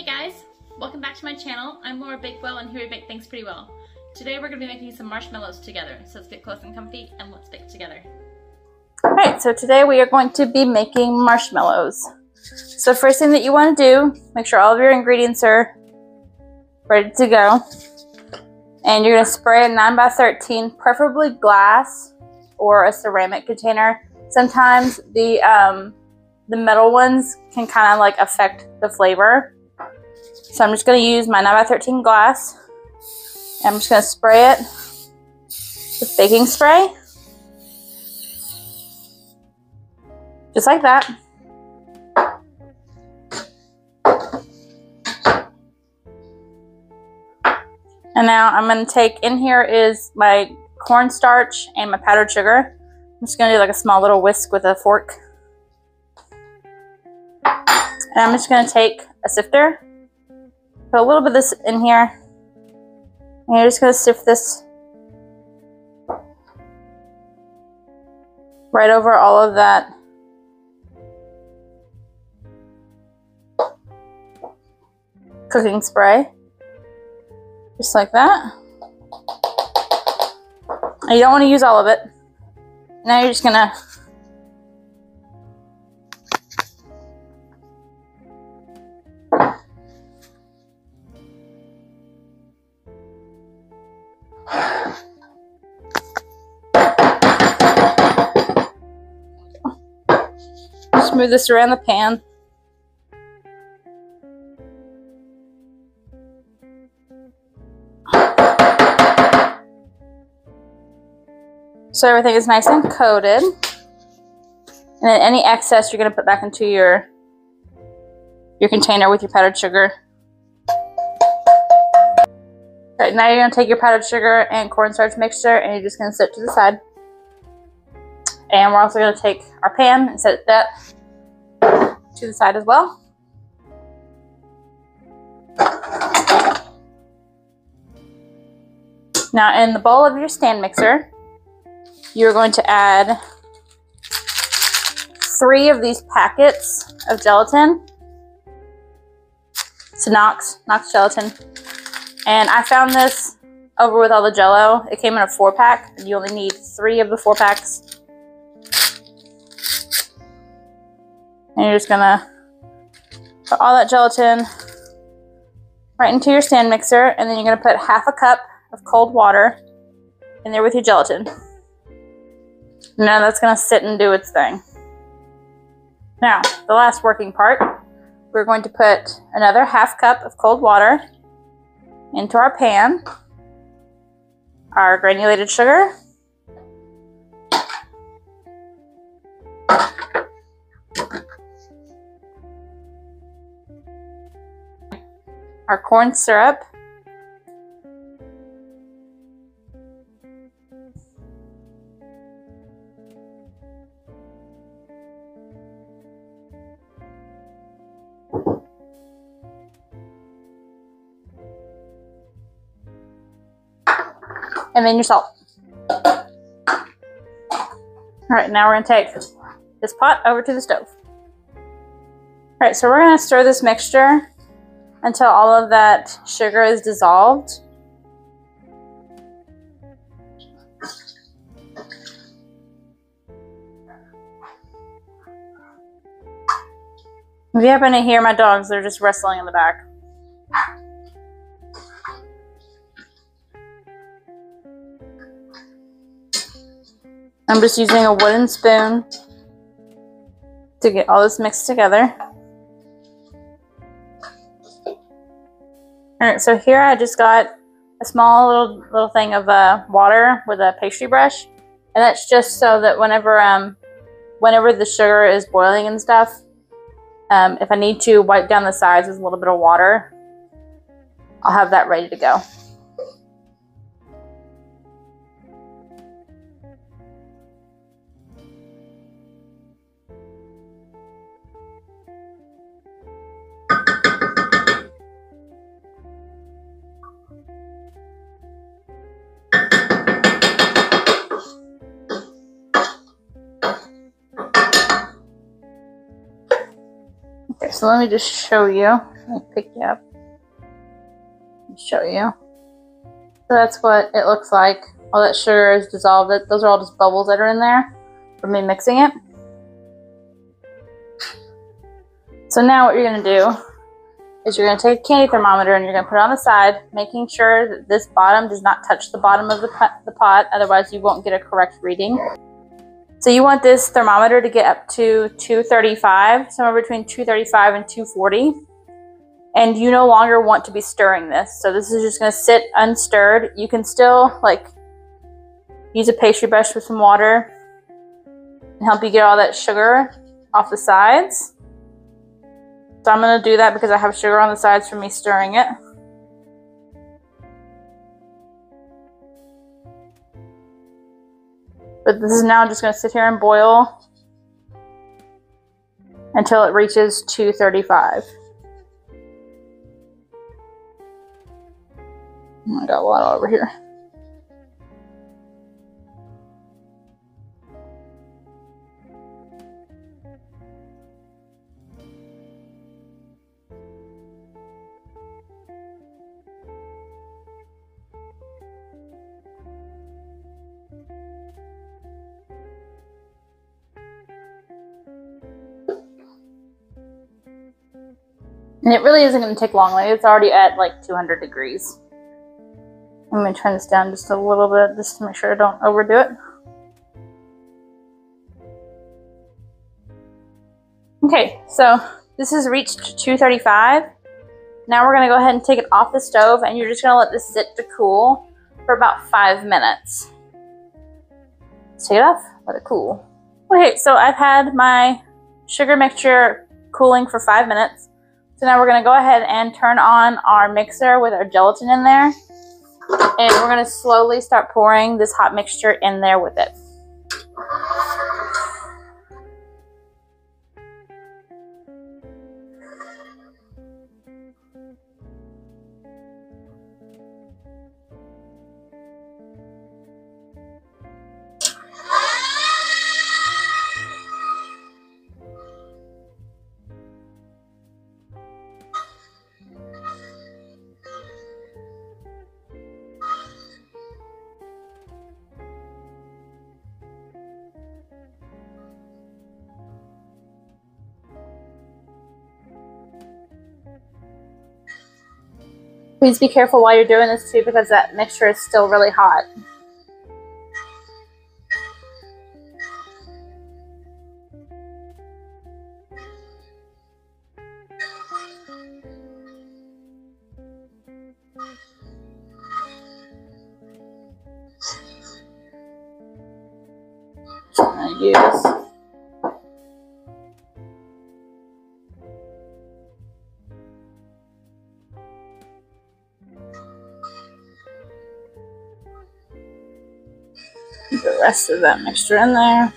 guys, welcome back to my channel. I'm Laura Bakewell and here we bake things pretty well. Today we're going to be making some marshmallows together, so let's get close and comfy and let's bake together. Alright, so today we are going to be making marshmallows. So first thing that you want to do, make sure all of your ingredients are ready to go. And you're going to spray a 9x13, preferably glass or a ceramic container. Sometimes the metal ones can kind of like affect the flavor. So I'm just going to use my 9x13 glass. And I'm just going to spray it with baking spray. Just like that. And now I'm going to take, in here is my cornstarch and my powdered sugar. I'm just going to do like a small little whisk with a fork. And I'm just going to take a sifter, put a little bit of this in here, and you're just going to sift this right over all of that cooking spray, just like that. And you don't want to use all of it. Now you're just going to move this around the pan. So everything is nice and coated. And then any excess you're going to put back into your container with your powdered sugar. Alright, now you're going to take your powdered sugar and cornstarch mixture and you're just going to set it to the side. And we're also going to take our pan and set that to the side as well. Now in the bowl of your stand mixer, you're going to add 3 of these packets of gelatin. It's Knox gelatin. And I found this over with all the Jell-O. It came in a 4-pack, and you only need 3 of the 4 packs. And you're just gonna put all that gelatin right into your stand mixer, and then you're gonna put half a cup of cold water in there with your gelatin. Now that's gonna sit and do its thing. Now, the last working part, we're going to put another half cup of cold water into our pan, our granulated sugar, our corn syrup, and then your salt. Alright, now we're going to take this pot over to the stove. Alright, so we're going to stir this mixture until all of that sugar is dissolved. If you happen to hear my dogs, they're just wrestling in the back. I'm just using a wooden spoon to get all this mixed together. Alright, so here I just got a small little thing of water with a pastry brush. And that's just so that whenever the sugar is boiling and stuff, if I need to wipe down the sides with a little bit of water, I'll have that ready to go. Okay, so let me just show you. Let me pick you up and show you. So that's what it looks like. All that sugar is dissolved. Those are all just bubbles that are in there from me mixing it. So now what you're going to do is you're going to take a candy thermometer and you're going to put it on the side, making sure that this bottom does not touch the bottom of the pot, otherwise you won't get a correct reading. So you want this thermometer to get up to 235, somewhere between 235 and 240. And you no longer want to be stirring this. So this is just going to sit unstirred. You can still like use a pastry brush with some water and help you get all that sugar off the sides. So I'm going to do that because I have sugar on the sides from me stirring it. But this is now just going to sit here and boil until it reaches 235. I got a lot over here. And it really isn't going to take long. Like, it's already at like 200 degrees. I'm going to turn this down just a little bit just to make sure I don't overdo it. Okay, so this has reached 235. Now we're going to go ahead and take it off the stove and you're just going to let this sit to cool for about 5 minutes. Take it off, let it cool. Okay, so I've had my sugar mixture cooling for 5 minutes. So now we're going to go ahead and turn on our mixer with our gelatin in there. And we're going to slowly start pouring this hot mixture in there with it. Please be careful while you're doing this too, because that mixture is still really hot. I'm gonna use the rest of that mixture in there.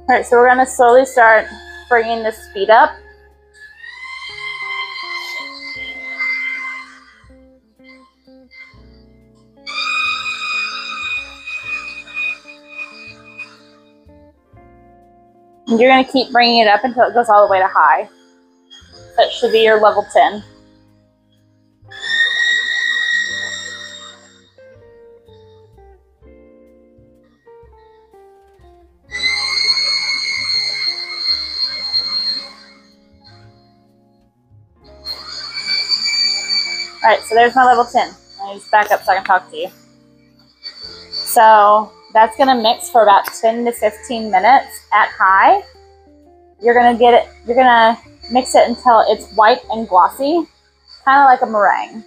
Alright, so we're going to slowly start bringing the speed up. And you're going to keep bringing it up until it goes all the way to high. That should be your level 10. Alright, so there's my level 10. Let me just back up so I can talk to you. So that's going to mix for about 10 to 15 minutes at high. You're going to mix it until it's white and glossy, kind of like a meringue.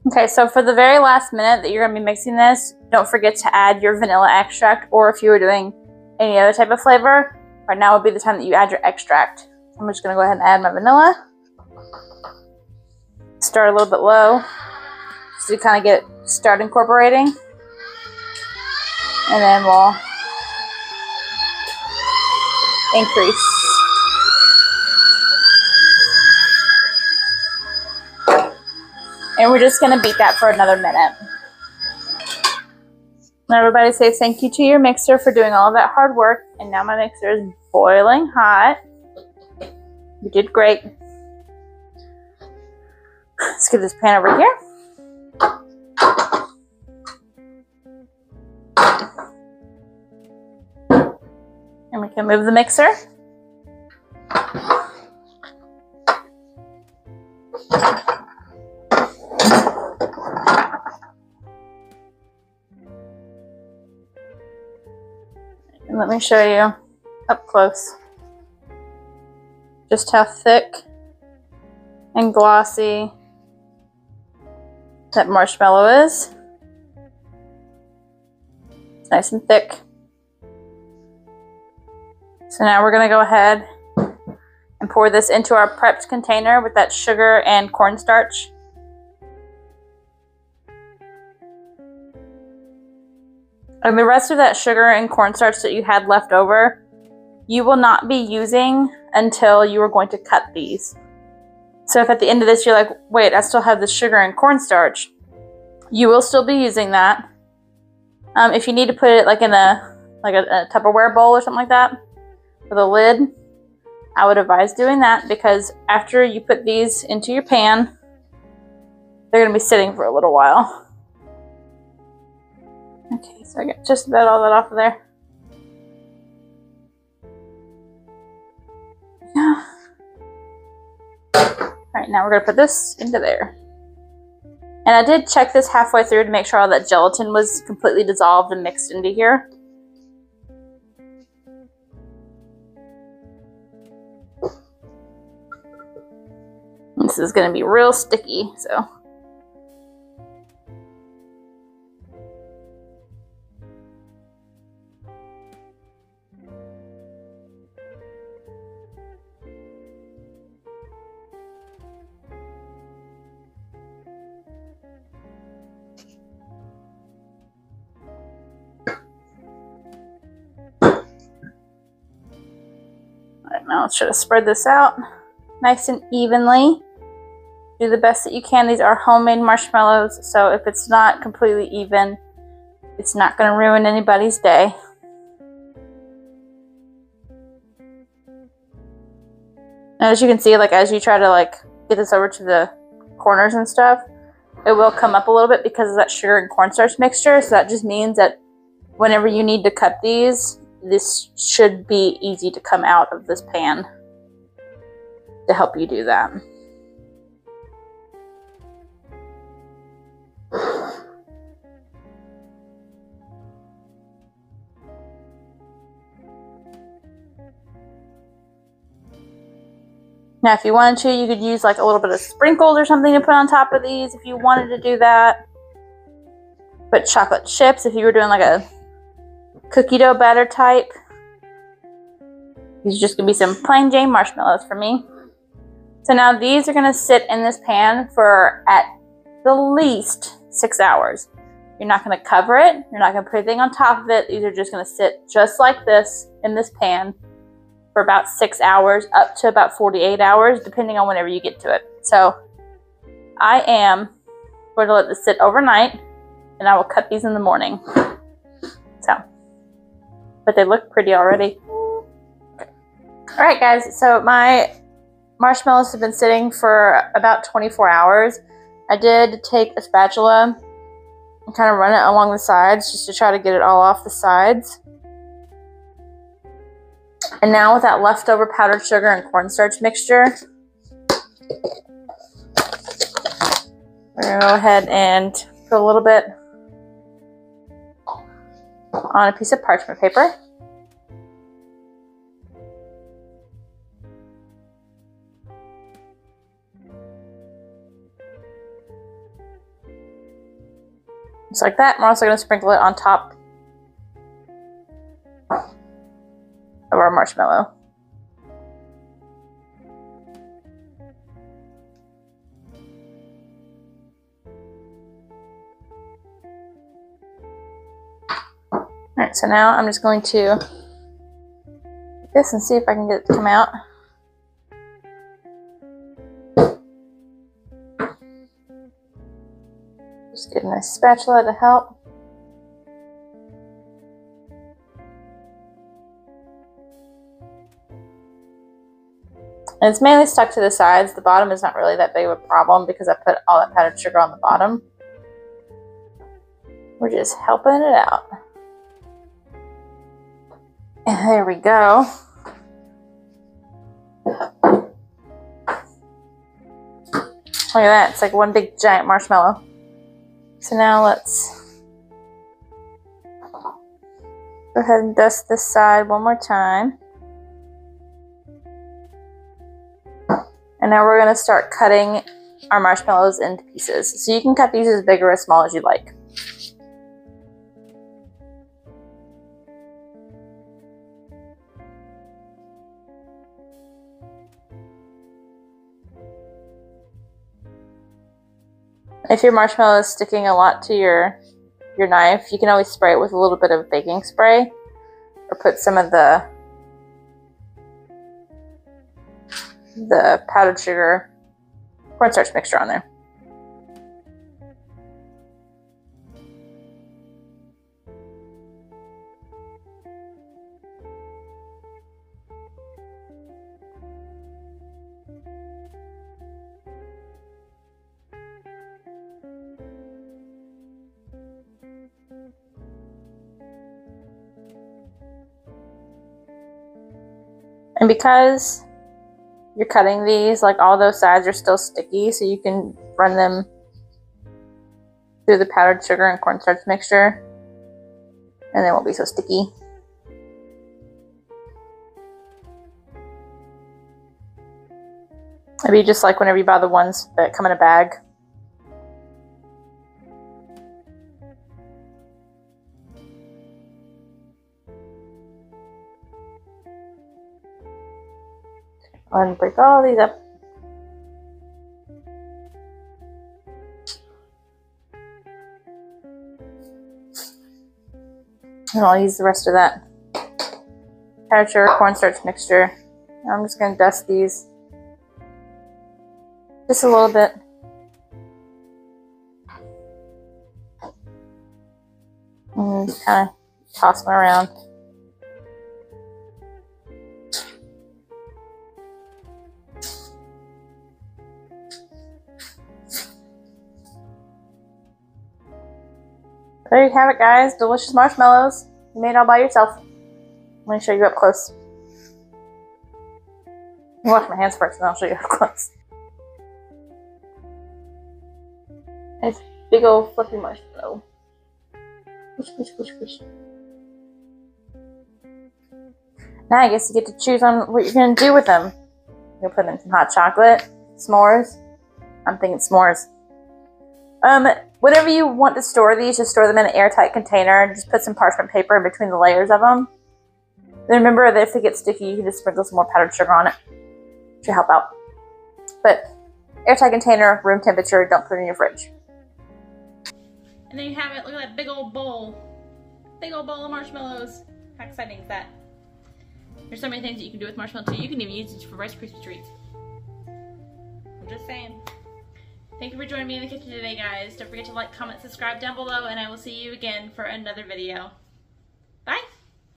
Okay, so for the very last minute that you're going to be mixing this, don't forget to add your vanilla extract, or if you were doing any other type of flavor, right now would be the time that you add your extract. I'm just going to go ahead and add my vanilla. Start a little bit low, just to kind of start incorporating. And then we'll increase. And we're just going to beat that for another minute. Now everybody say thank you to your mixer for doing all of that hard work. And now my mixer is boiling hot. You did great. Let's get this pan over here. And we can move the mixer. And let me show you up close just how thick and glossy that marshmallow is. It's nice and thick. So now we're going to go ahead and pour this into our prepped container with that sugar and cornstarch. And the rest of that sugar and cornstarch that you had left over, you will not be using until you are going to cut these. So if at the end of this you're like, wait, I still have the sugar and cornstarch, you will still be using that. If you need to put it like in a Tupperware bowl or something like that with a lid, I would advise doing that, because after you put these into your pan, they're going to be sitting for a little while. Okay, so I got just about all that off of there. Yeah. Alright, now we're going to put this into there. And I did check this halfway through to make sure all that gelatin was completely dissolved and mixed into here. This is going to be real sticky, so. Alright, now let's try to spread this out nice and evenly. Do the best that you can. These are homemade marshmallows, so if it's not completely even, it's not going to ruin anybody's day. And as you can see, like as you try to get this over to the corners and stuff, it will come up a little bit because of that sugar and cornstarch mixture. So that just means that whenever you need to cut these, this should be easy to come out of this pan to help you do that. Now, if you wanted to, you could use like a little bit of sprinkles or something to put on top of these if you wanted to do that. Put chocolate chips if you were doing like a cookie dough batter type. These are just going to be some plain Jane marshmallows for me. So now these are going to sit in this pan for at the least 6 hours. You're not going to cover it. You're not going to put anything on top of it. These are just going to sit just like this in this pan for about 6 hours, up to about 48 hours, depending on whenever you get to it. So I am going to let this sit overnight, and I will cut these in the morning. So, but they look pretty already. Okay. All right, guys, so my marshmallows have been sitting for about 24 hours. I did take a spatula and kind of run it along the sides just to try to get it all off the sides. And now with that leftover powdered sugar and cornstarch mixture, we're going to go ahead and put a little bit on a piece of parchment paper. Just like that. We're also going to sprinkle it on top of our marshmallow. Alright, so now I'm just going to do this and see if I can get it to come out. get a nice spatula to help. And it's mainly stuck to the sides. The bottom is not really that big of a problem because I put all that powdered sugar on the bottom. We're just helping it out. And there we go. Look at that, it's like one big giant marshmallow. So now let's go ahead and dust this side one more time. And now we're going to start cutting our marshmallows into pieces. So you can cut these as big or as small as you like. If your marshmallow is sticking a lot to your knife, you can always spray it with a little bit of baking spray or put some of the powdered sugar cornstarch mixture on there. And because you're cutting these, like all those sides are still sticky, so you can run them through the powdered sugar and cornstarch mixture and they won't be so sticky. Maybe just like whenever you buy the ones that come in a bag. And break all these up. And I'll use the rest of that powdered sugar cornstarch mixture. I'm just going to dust these just a little bit. And just kind of toss them around. There you have it, guys. Delicious marshmallows. You made all by yourself. Let me show you up close. I'll wash my hands first and I'll show you up close. It's a big old fluffy marshmallow. Push, push, push, push. Now I guess you get to choose on what you're going to do with them. You're going to put them in some hot chocolate, s'mores. I'm thinking s'mores. Whenever you want to store these, just store them in an airtight container. Just put some parchment paper in between the layers of them. Then remember that if they get sticky, you can just sprinkle some more powdered sugar on it to help out. But airtight container, room temperature, don't put it in your fridge. And there you have it. Look at that big old bowl. Big old bowl of marshmallows. How exciting is that? There's so many things that you can do with marshmallow too. You can even use it for Rice Krispie treats. I'm just saying. Thank you for joining me in the kitchen today, guys. Don't forget to like, comment, subscribe down below, and I will see you again for another video. Bye!